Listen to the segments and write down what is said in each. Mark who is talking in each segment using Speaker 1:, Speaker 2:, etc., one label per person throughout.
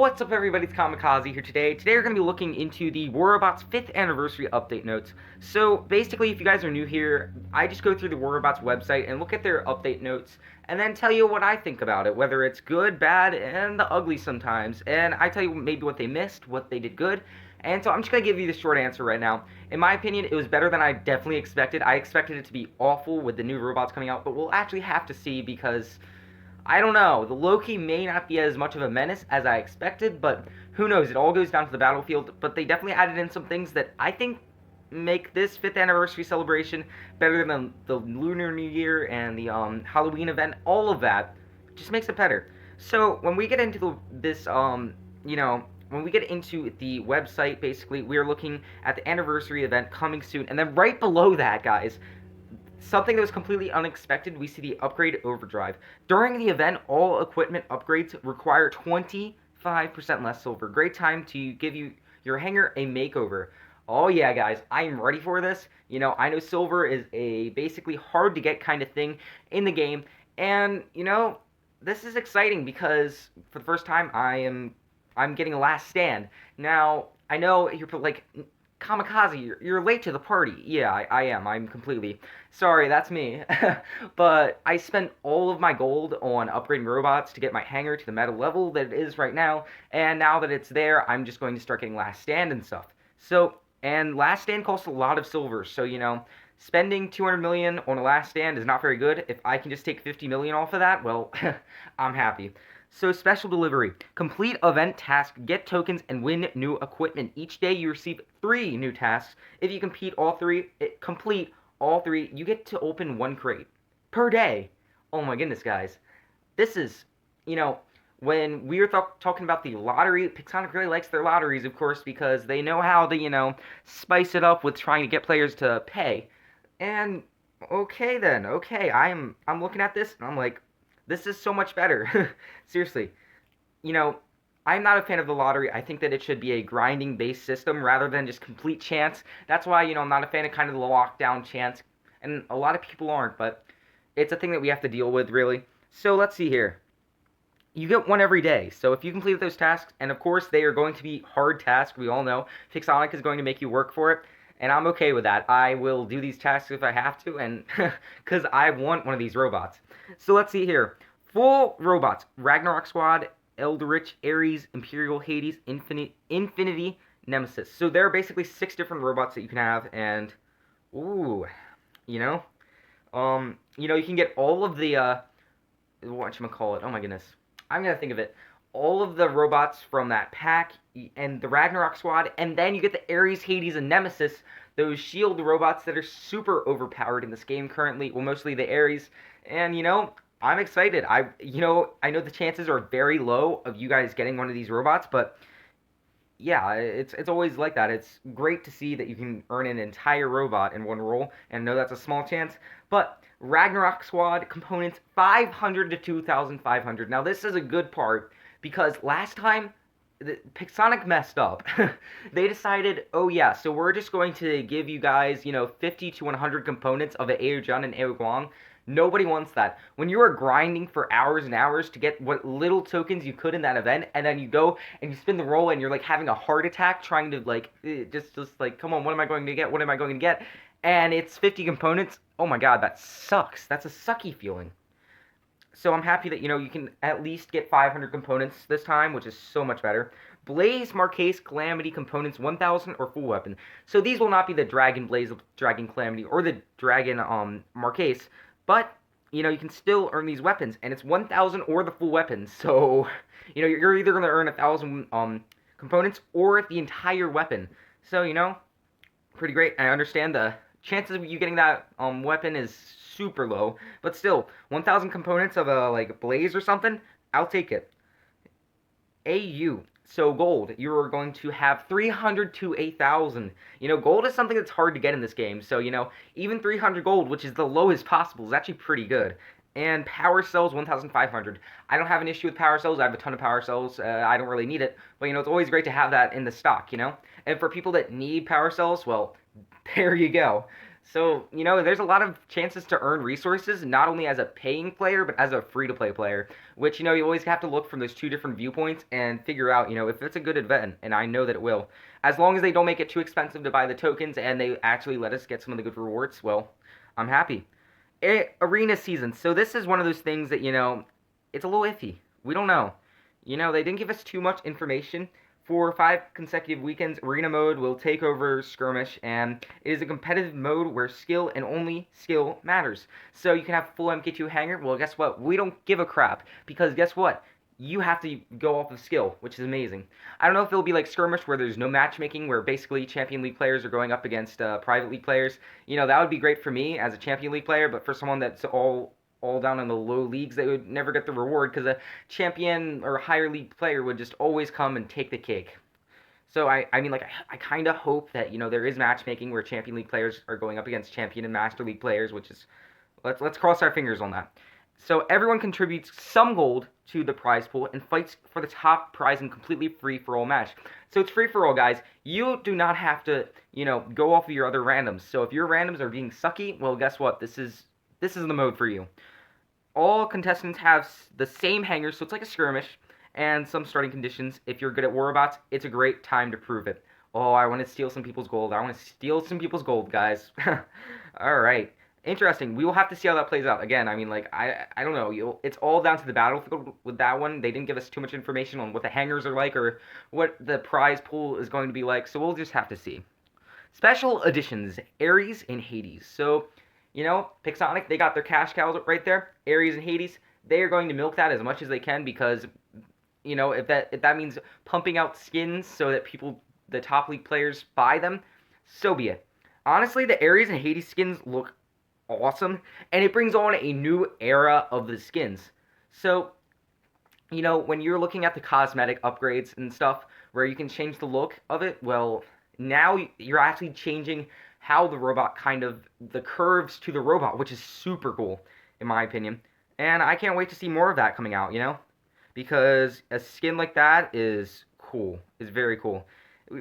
Speaker 1: What's up, everybody? It's Kamakazi here today. Today we're going to be looking into the War Robots 5th anniversary update notes. So basically, if you guys are new here, I just go through the War Robots website and look at their update notes and then tell you what I think about it, whether it's good, bad, and the ugly sometimes. And I tell you maybe what they missed, what they did good. And so I'm just going to give you the short answer right now. In my opinion, it was better than I definitely expected. I expected it to be awful with the new robots coming out, but we'll actually have to see because I don't know. The Loki may not be as much of a menace as I expected, but who knows? It all goes down to the battlefield. But they definitely added in some things that I think make this 5th anniversary celebration better than the Lunar New Year and the Halloween event. All of that just makes it better. So when we get into when we get into the website, basically, we're looking at the anniversary event coming soon. And then right below that, guys, something that was completely unexpected, we see the upgrade overdrive. During the event, all equipment upgrades require 25% less silver. Great time to give your hangar a makeover. Oh yeah, guys, I'm ready for this. I know silver is a basically hard to get kind of thing in the game, and this is exciting because for the first time I'm getting a last stand. Now, I know you're like, Kamakazi, you're late to the party. Yeah, I am. I'm completely sorry. That's me. But I spent all of my gold on upgrading robots to get my hangar to the meta level that it is right now. And now that it's there, I'm just going to start getting last stand and stuff. So, and last stand costs a lot of silver. So, spending 200 million on a last stand is not very good. If I can just take 50 million off of that, well, I'm happy. So, special delivery. Complete event task, get tokens, and win new equipment. Each day you receive 3 new tasks. If you complete all 3, you get to open 1 crate per day. Oh my goodness, guys. This is, when we were talking about the lottery, Pixonic really likes their lotteries, of course, because they know how to, spice it up with trying to get players to pay. And, okay then, okay, I'm looking at this, and I'm like, this is so much better. Seriously. I'm not a fan of the lottery. I think that it should be a grinding-based system rather than just complete chance. That's why, I'm not a fan of kind of the lockdown chance. And a lot of people aren't, but it's a thing that we have to deal with, really. So let's see here. You get 1 every day. So if you complete those tasks, and of course they are going to be hard tasks, we all know. Pixonic is going to make you work for it. And I'm okay with that. I will do these tasks if I have to, and because I want one of these robots. So let's see here. Full robots. Ragnarok Squad, Eldritch, Ares, Imperial, Hades, Infinity, Nemesis. So there are basically 6 different robots that you can have, and, ooh, you can get all of the, whatchamacallit, oh my goodness. I'm gonna think of it. All of the robots from that pack and the Ragnarok Squad, and then you get the Ares, Hades, and Nemesis, those shield robots that are super overpowered in this game currently, well, mostly the Ares, and, I'm excited. I know the chances are very low of you guys getting one of these robots, but yeah, it's always like that. It's great to see that you can earn an entire robot in one roll, and I know that's a small chance, but Ragnarok Squad components 500 to 2,500. Now, this is a good part, because last time, Pixonic messed up. They decided, oh yeah, so we're just going to give you guys, 50 to 100 components of an Aojun and Aoguang. Nobody wants that. When you are grinding for hours and hours to get what little tokens you could in that event, and then you go and you spin the roll and you're like having a heart attack trying to just like, come on, what am I going to get? What am I going to get? And it's 50 components. Oh my god, that sucks. That's a sucky feeling. So I'm happy that, you can at least get 500 components this time, which is so much better. Blaze, Marquise, Calamity components 1,000 or full weapon. So these will not be the Dragon Blaze, Dragon Calamity, or the Dragon Marquise, but, you can still earn these weapons, and it's 1,000 or the full weapon. So, you're either going to earn 1,000 components or the entire weapon. So, pretty great. I understand the chances of you getting that weapon is super low, but still, 1,000 components of a blaze or something, I'll take it. AU. So gold, you're going to have 300 to 1,000. Gold is something that's hard to get in this game. So, even 300 gold, which is the lowest possible, is actually pretty good. And power cells, 1,500. I don't have an issue with power cells. I have a ton of power cells. I don't really need it. But, it's always great to have that in the stock, And for people that need power cells, well, there you go. So, there's a lot of chances to earn resources, not only as a paying player, but as a free-to-play player, which, you always have to look from those two different viewpoints and figure out, if it's a good event, and I know that it will. As long as they don't make it too expensive to buy the tokens and they actually let us get some of the good rewards, well, I'm happy. Arena season. So this is one of those things that, it's a little iffy. We don't know. They didn't give us too much information. For 5 consecutive weekends, Arena mode will take over Skirmish, and it is a competitive mode where skill and only skill matters. So you can have full MK2 hanger. Well, guess what? We don't give a crap, because guess what? You have to go off of skill, which is amazing. I don't know if it'll be like Skirmish, where there's no matchmaking, where basically Champion League players are going up against Private League players. That would be great for me as a Champion League player, but for someone that's all down in the low leagues, they would never get the reward because a champion or higher league player would just always come and take the cake. So I mean, like, I kind of hope that there is matchmaking where Champion League players are going up against Champion and Master League players, which is let's cross our fingers on that. So everyone contributes some gold to the prize pool and fights for the top prize in completely free for all match. So it's free for all, guys. You do not have to go off of your other randoms. So if your randoms are being sucky, well, guess what? This is the mode for you. All contestants have the same hangers, so it's like a skirmish, and some starting conditions. If you're good at Warbots, it's a great time to prove it. Oh, I want to steal some people's gold. I want to steal some people's gold, guys. Alright. Interesting. We will have to see how that plays out. Again, I mean, like, I don't know. It's all down to the battlefield with that one. They didn't give us too much information on what the hangers are like or what the prize pool is going to be like, so we'll just have to see. Special editions, Ares and Hades. So, Pixonic, they got their cash cows right there. Ares and Hades, they are going to milk that as much as they can because, if that means pumping out skins so that the top league players buy them, so be it. Honestly, the Ares and Hades skins look awesome, and it brings on a new era of the skins. So, when you're looking at the cosmetic upgrades and stuff, where you can change the look of it, well, now you're actually changing how the robot the curves to the robot, which is super cool, in my opinion. And I can't wait to see more of that coming out, because a skin like that is cool, is very cool.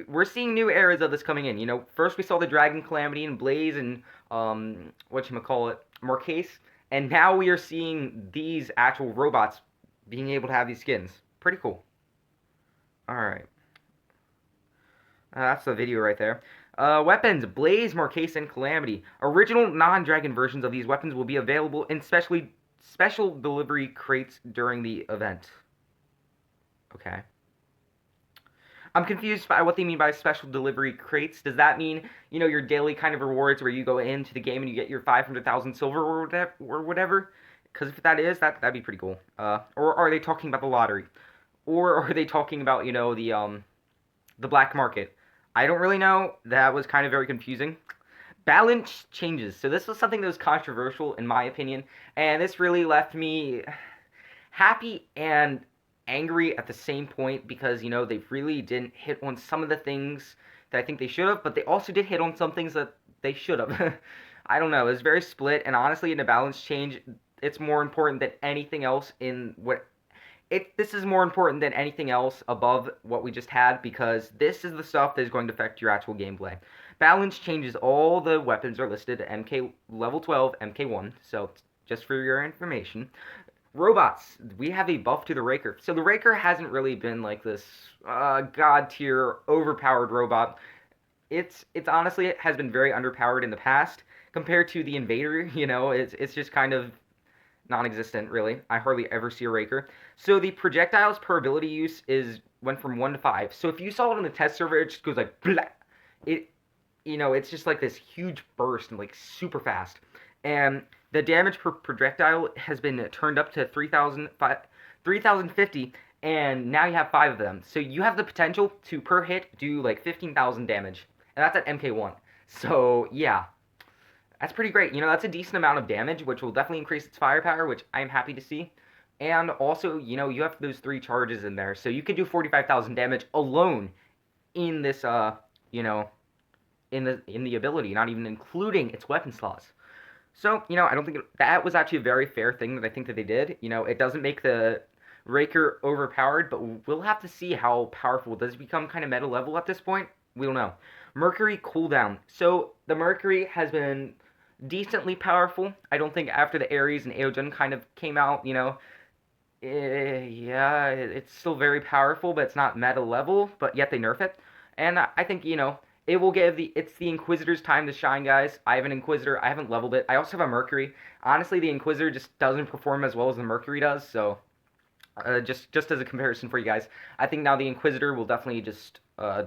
Speaker 1: We're seeing new eras of this coming in, First we saw the Dragon Calamity and Blaze and, whatchamacallit, Marquise, and now we are seeing these actual robots being able to have these skins. Pretty cool. Alright. That's the video right there. Weapons, Blaze, Marquise, and Calamity. Original non-dragon versions of these weapons will be available in special delivery crates during the event. Okay. I'm confused by what they mean by special delivery crates. Does that mean, your daily kind of rewards where you go into the game and you get your 500,000 silver or whatever? Because if that is, that'd be pretty cool. Or are they talking about the lottery? Or are they talking about, the black market? I don't really know. That was kind of very confusing. Balance changes. So this was something that was controversial in my opinion, and this really left me happy and angry at the same point because, they really didn't hit on some of the things that I think they should have, but they also did hit on some things that they should have. I don't know. It was very split, and honestly, in a balance change, it's more important than anything else this is more important than anything else above what we just had because this is the stuff that is going to affect your actual gameplay. Balance changes. All the weapons are listed at MK level 12, MK1, so just for your information. Robots. We have a buff to the Raker. So the Raker hasn't really been like this god tier overpowered robot. It's honestly, it has been very underpowered in the past compared to the Invader. It's just kind of non-existent, really. I hardly ever see a Raker. So the projectiles per ability use went from 1 to 5. So if you saw it on the test server, it just goes like blah. It's just like this huge burst and like super fast. And the damage per projectile has been turned up to 3,050, and now you have 5 of them. So you have the potential to per hit do like 15,000 damage, and that's at MK1. So yeah. That's pretty great. That's a decent amount of damage, which will definitely increase its firepower, which I'm happy to see. And also, you have those 3 charges in there, so you could do 45,000 damage alone in this, in the ability, not even including its weapon slots. So, I don't think that was actually a very fair thing that I think that they did. It doesn't make the Raker overpowered, but we'll have to see how powerful. Does it become kind of meta level at this point? We don't know. Mercury cooldown. So the Mercury has been decently powerful. I don't think after the Ares and Aogen kind of came out, yeah, it's still very powerful, but it's not meta level. But yet they nerf it, and I think it will give it's the Inquisitor's time to shine, guys. I have an Inquisitor. I haven't leveled it. I also have a Mercury. Honestly, the Inquisitor just doesn't perform as well as the Mercury does. So just as a comparison for you guys, I think now the Inquisitor will definitely just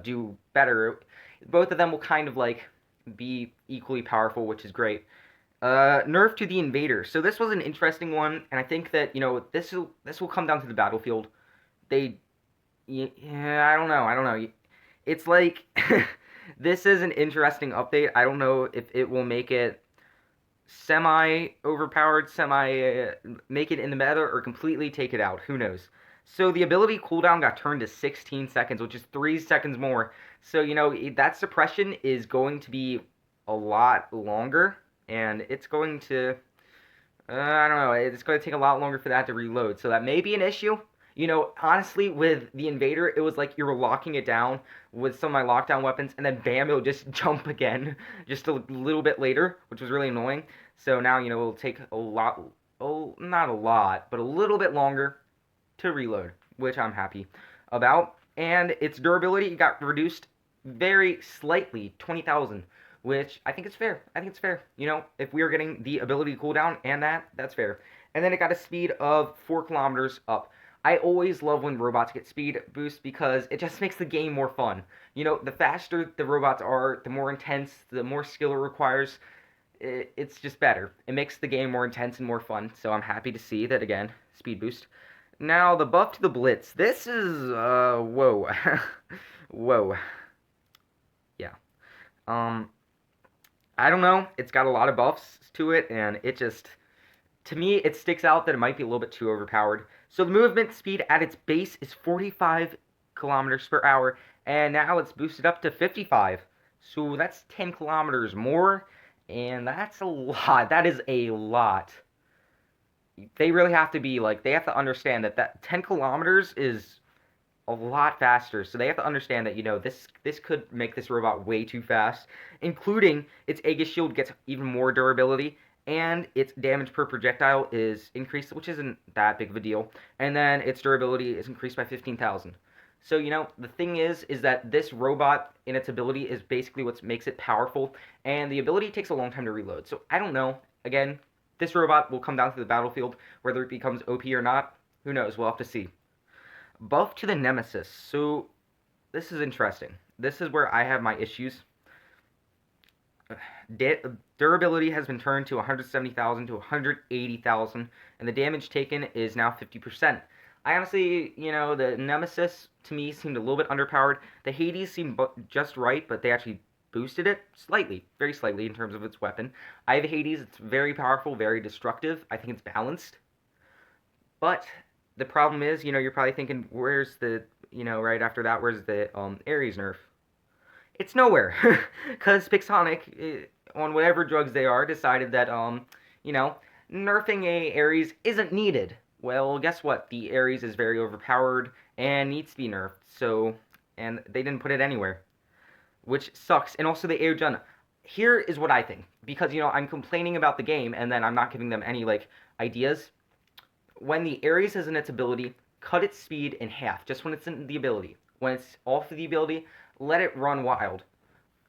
Speaker 1: do better. Both of them will kind of like be equally powerful, which is great. Nerf to the Invader. So this was an interesting one, and I think that this will come down to the battlefield. They, yeah, I don't know. It's like this is an interesting update. I don't know if it will make it semi overpowered, semi make it in the meta, or completely take it out. Who knows? So the ability cooldown got turned to 16 seconds, which is 3 seconds more. So that suppression is going to be a lot longer, and it's going to I don't know. It's going to take a lot longer for that to reload. So that may be an issue. Honestly, with the Invader, it was like you were locking it down with some of my lockdown weapons, and then bam, it'll just jump again just a little bit later, which was really annoying. So now, it'll take a lot, oh, not a lot, but a little bit longer to reload, which I'm happy about. And its durability got reduced very slightly, 20,000, which I think is fair. I think it's fair. If we are getting the ability cooldown and that's fair. And then it got a speed of 4 kilometers up. I always love when robots get speed boost because it just makes the game more fun. The faster the robots are, the more intense, the more skill it requires. It's just better. It makes the game more intense and more fun. So I'm happy to see that again, speed boost. Now the buff to the Blitz. This is whoa, whoa, yeah. I don't know. It's got a lot of buffs to it, and it just, to me, it sticks out that it might be a little bit too overpowered. So the movement speed at its base is 45 kilometers per hour, and now it's boosted up to 55. So that's 10 kilometers more, and that's a lot. That is a lot. They really have to be like, they have to understand that 10 kilometers is a lot faster. So they have to understand that, this could make this robot way too fast, including its Aegis shield gets even more durability, and its damage per projectile is increased, which isn't that big of a deal, and then its durability is increased by 15,000. So, the thing is that this robot in its ability is basically what makes it powerful, and the ability takes a long time to reload. So I don't know. Again, this robot will come down to the battlefield, whether it becomes OP or not. Who knows? We'll have to see. Buff to the Nemesis. So this is interesting. This is where I have my issues. Durability has been turned to 170,000 to 180,000, and the damage taken is now 50%. I honestly, the Nemesis to me seemed a little bit underpowered. The Hades seemed just right, but they actually boosted it slightly, very slightly in terms of its weapon. I have a Hades. It's very powerful, very destructive. I think it's balanced. But the problem is, you're probably thinking, where's the, right after that, where's the Ares nerf? It's nowhere, because Pixonic, on whatever drugs they are, decided that, nerfing a Ares isn't needed. Well, guess what? The Ares is very overpowered and needs to be nerfed, so, and they didn't put it anywhere, which sucks. And also the Aogen. Here is what I think, because, I'm complaining about the game, and then I'm not giving them any, ideas. When the Ares is in its ability, cut its speed in half, just when it's in the ability. When it's off of the ability, let it run wild.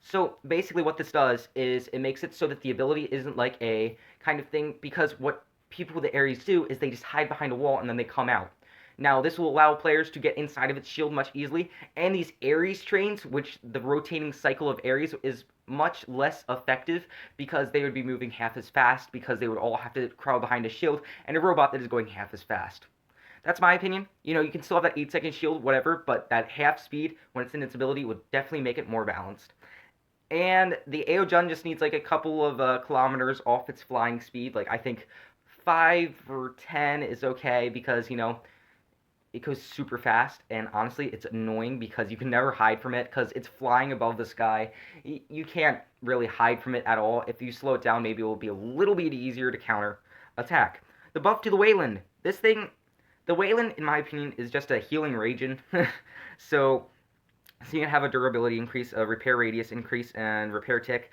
Speaker 1: So basically what this does is it makes it so that the ability isn't like a kind of thing, because what people with the Ares do is they just hide behind a wall and then they come out. Now this will allow players to get inside of its shield much easily, and these Ares trains, which the rotating cycle of Ares is much less effective because they would be moving half as fast because they would all have to crawl behind a shield and a robot that is going half as fast. That's my opinion. You can still have that 8-second shield, whatever, but that half speed, when it's in its ability, would definitely make it more balanced. And the Aogen just needs, a couple of kilometers off its flying speed. I think 5 or 10 is okay because, it goes super fast, and honestly, it's annoying because you can never hide from it because it's flying above the sky. You can't really hide from it at all. If you slow it down, maybe it will be a little bit easier to counter attack. The buff to the Wayland. The Wayland, in my opinion, is just a healing region. So, So you can have a durability increase, a repair radius increase, and repair tick.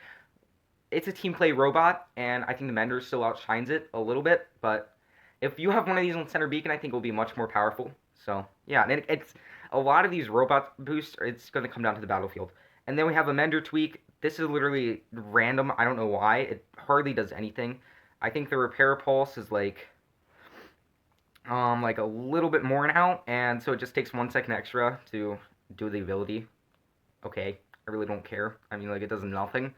Speaker 1: It's a team play robot, and I think the Mender still outshines it a little bit. But if you have one of these on center beacon, I think it will be much more powerful. So yeah, and it's a lot of these robot boosts. It's going to come down to the battlefield. And then we have a Mender tweak. This is literally random. I don't know why. It hardly does anything. I think the repair pulse is like a little bit more now, and so it just takes 1 second extra to do the ability. Okay, I really don't care. I mean, like, it does nothing.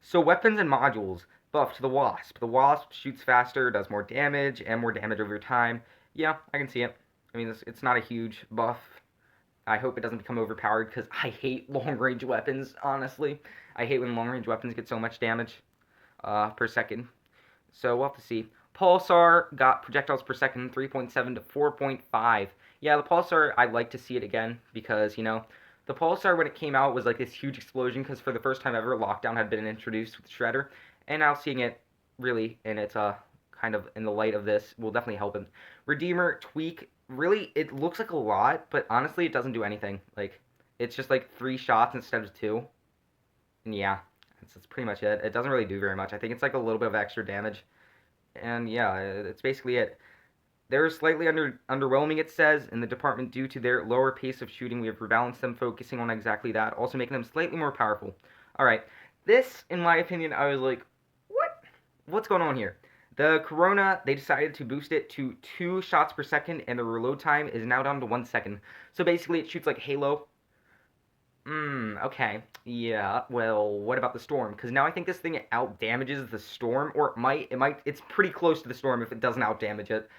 Speaker 1: So weapons and modules. Buff to the Wasp. The Wasp shoots faster, does more damage, and more damage over time. Yeah, I can see it. I mean, it's not a huge buff. I hope it doesn't become overpowered, because I hate long-range weapons, honestly. I hate when long-range weapons get so much damage per second. So we'll have to see. Pulsar got projectiles per second 3.7 to 4.5. Yeah, the Pulsar, I'd like to see it again because, the Pulsar, when it came out, was like this huge explosion because for the first time ever, Lockdown had been introduced with Shredder. And now seeing it really in its kind of in the light of this will definitely help him. Redeemer tweak, really, it looks like a lot, but honestly, it doesn't do anything. Like, it's just like 3 shots instead of 2. And yeah, that's pretty much it. It doesn't really do very much. I think it's like a little bit of extra damage. And yeah, that's basically it. They're slightly underwhelming, it says, in the department due to their lower pace of shooting. We have rebalanced them, focusing on exactly that, also making them slightly more powerful. Alright, this, in my opinion, I was like, what? What's going on here? The Corona, they decided to boost it to 2 shots per second, and the reload time is now down to 1 second. So basically, it shoots like Halo. Okay. Yeah, well, what about the Storm? Because now I think this thing out-damages the Storm, or it's pretty close to the Storm if it doesn't out-damage it.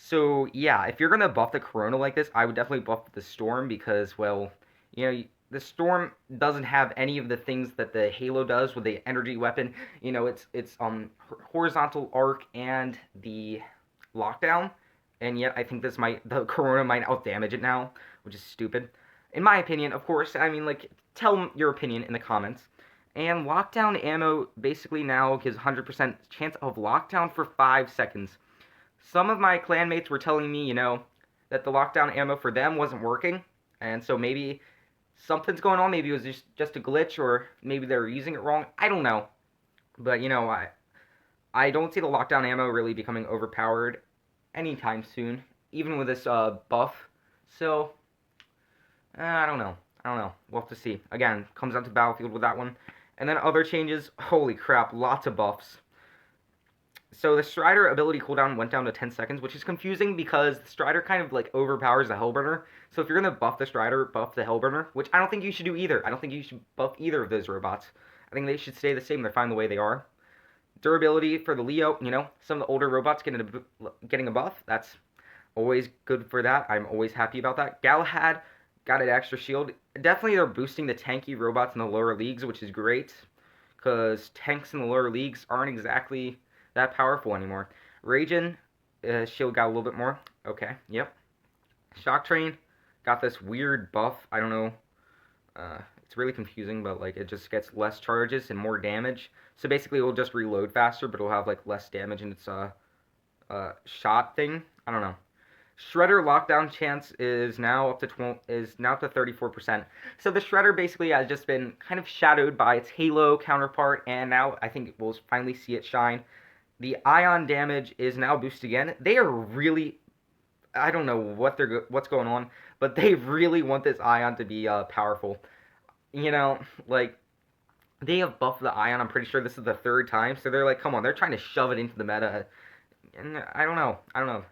Speaker 1: So, yeah, if you're going to buff the Corona like this, I would definitely buff the Storm because, well, the Storm doesn't have any of the things that the Halo does with the energy weapon. It's horizontal arc and the lockdown, and yet I think the Corona might out-damage it now, which is stupid. In my opinion, of course, I mean, like, tell your opinion in the comments. And lockdown ammo basically now gives 100% chance of lockdown for 5 seconds. Some of my clanmates were telling me, that the lockdown ammo for them wasn't working. And so maybe something's going on. Maybe it was just a glitch, or maybe they were using it wrong. I don't know. But, I don't see the lockdown ammo really becoming overpowered anytime soon, even with this buff. So, I don't know. We'll have to see. Again, comes down to Battlefield with that one. And then other changes. Holy crap, lots of buffs. So the Strider ability cooldown went down to 10 seconds, which is confusing because the Strider kind of like overpowers the Hellburner. So if you're going to buff the Strider, buff the Hellburner, which I don't think you should do either. I don't think you should buff either of those robots. I think they should stay the same. They're fine the way they are. Durability for the Leo, some of the older robots getting a buff. That's always good for that. I'm always happy about that. Galahad got an extra shield. Definitely they're boosting the tanky robots in the lower leagues, which is great. Because tanks in the lower leagues aren't exactly that powerful anymore. Ragin, shield got a little bit more. Okay, yep. Shock Train got this weird buff. I don't know. It's really confusing, but like it just gets less charges and more damage. So basically, it will just reload faster, but it'll have like less damage in its shot thing. I don't know. Shredder lockdown chance is now up to 34%. So the Shredder basically has just been kind of shadowed by its Halo counterpart, and now I think we'll finally see it shine. The ion damage is now boosted again. They are really, I don't know what's going on, but they really want this ion to be powerful. Like they have buffed the ion. I'm pretty sure this is the 3rd time, so they're like, come on, they're trying to shove it into the meta. And I don't know.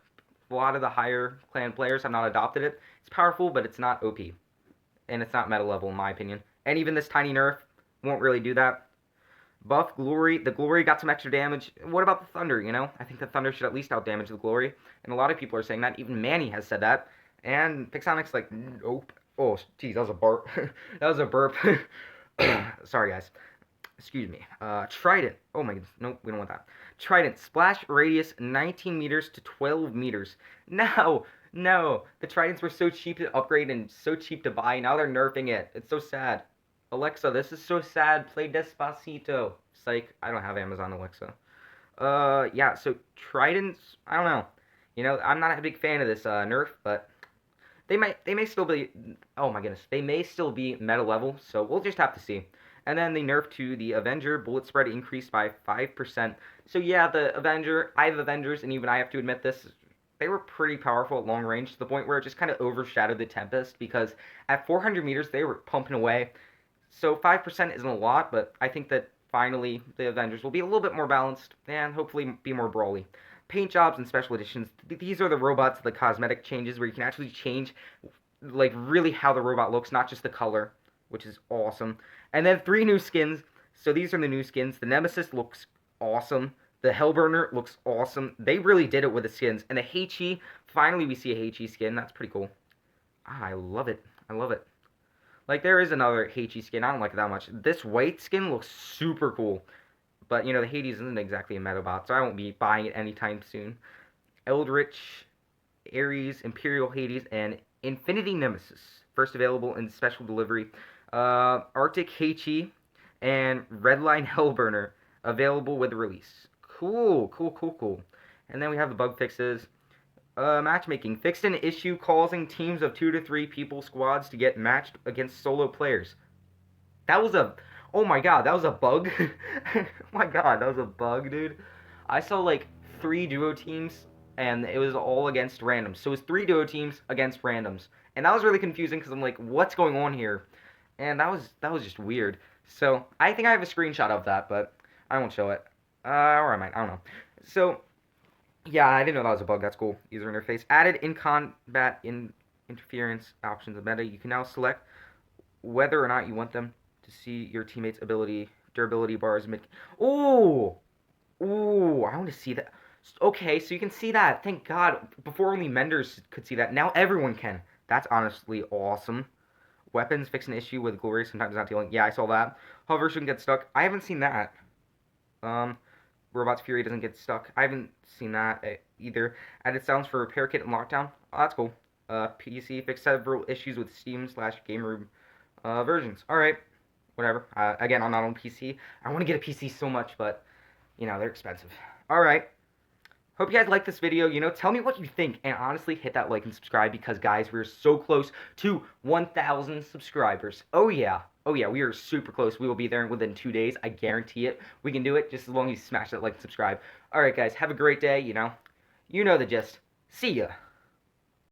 Speaker 1: A lot of the higher clan players have not adopted it. It's powerful, but it's not OP. And it's not meta level, in my opinion. And even this tiny nerf won't really do that. Buff Glory. The Glory got some extra damage. What about the Thunder, I think the Thunder should at least outdamage the Glory. And a lot of people are saying that. Even Manny has said that. And Pixonic's like, nope. Oh, geez, that was a burp. That was a burp. Sorry, guys. Excuse me. Trident. Oh my goodness. Nope, we don't want that. Trident. Splash radius 19 meters to 12 meters. No. The Tridents were so cheap to upgrade and so cheap to buy. Now they're nerfing it. It's so sad. Alexa, this is so sad. Play Despacito. Psych. I don't have Amazon Alexa. Yeah, so Tridents, I don't know. I'm not a big fan of this nerf, but They may still be, oh my goodness, they may still be meta level, so we'll just have to see. And then they nerfed to the Avenger, bullet spread increased by 5%. So yeah, the Avenger, I have Avengers, and even I have to admit this, they were pretty powerful at long range to the point where it just kind of overshadowed the Tempest because at 400 meters they were pumping away. So 5% isn't a lot, but I think that finally the Avengers will be a little bit more balanced and hopefully be more brawly. Paint jobs and special editions, these are the robots, the cosmetic changes where you can actually change like really how the robot looks, not just the color, which is awesome. And then 3 new skins. So these are the new skins. The Nemesis looks awesome. The Hellburner looks awesome. They really did it with the skins. And the Heichi, finally we see a Heichi skin. That's pretty cool. Ah, I love it. I love it. Like, there is another Heichi skin. I don't like it that much. This white skin looks super cool. But, you know, the Hades isn't exactly a Metabot, so I won't be buying it anytime soon. Eldritch, Ares, Imperial Hades, and Infinity Nemesis. First available in special delivery. Arctic Heichi and Redline Hellburner available with release. Cool, cool, cool, cool. And then we have the bug fixes. Matchmaking. Fixed an issue causing teams of 2 to 3 people squads to get matched against solo players. That was a... Oh my god, that was a bug? Oh my god, that was a bug, dude. I saw like 3 duo teams, and it was all against randoms. So it was 3 duo teams against randoms. And that was really confusing because I'm like, what's going on here? And that was just weird. So I think I have a screenshot of that, but I won't show it. Or I might, I don't know. So yeah, I didn't know that was a bug. That's cool. User interface. Added in combat interference options of meta. You can now select whether or not you want them to see your teammates' durability bars. Ooh! Ooh, I want to see that. Okay, so you can see that. Thank God. Before only Menders could see that. Now everyone can. That's honestly awesome. Weapons fix an issue with Glory, sometimes not dealing. Yeah, I saw that. Hover shouldn't get stuck. I haven't seen that. Robot's Fury doesn't get stuck. I haven't seen that either. Added sounds for repair kit and lockdown. Oh, that's cool. PC fixed several issues with Steam/game room versions. Alright. Whatever. Again, I'm not on PC. I want to get a PC so much, but, you know, they're expensive. Alright. Hope you guys like this video. You know, tell me what you think. And honestly, hit that like and subscribe because, guys, we're so close to 1,000 subscribers. Oh, yeah. Oh, yeah, we are super close. We will be there within 2 days. I guarantee it. We can do it just as long as you smash that like and subscribe. Alright, guys, have a great day, you know. You know the gist. See ya.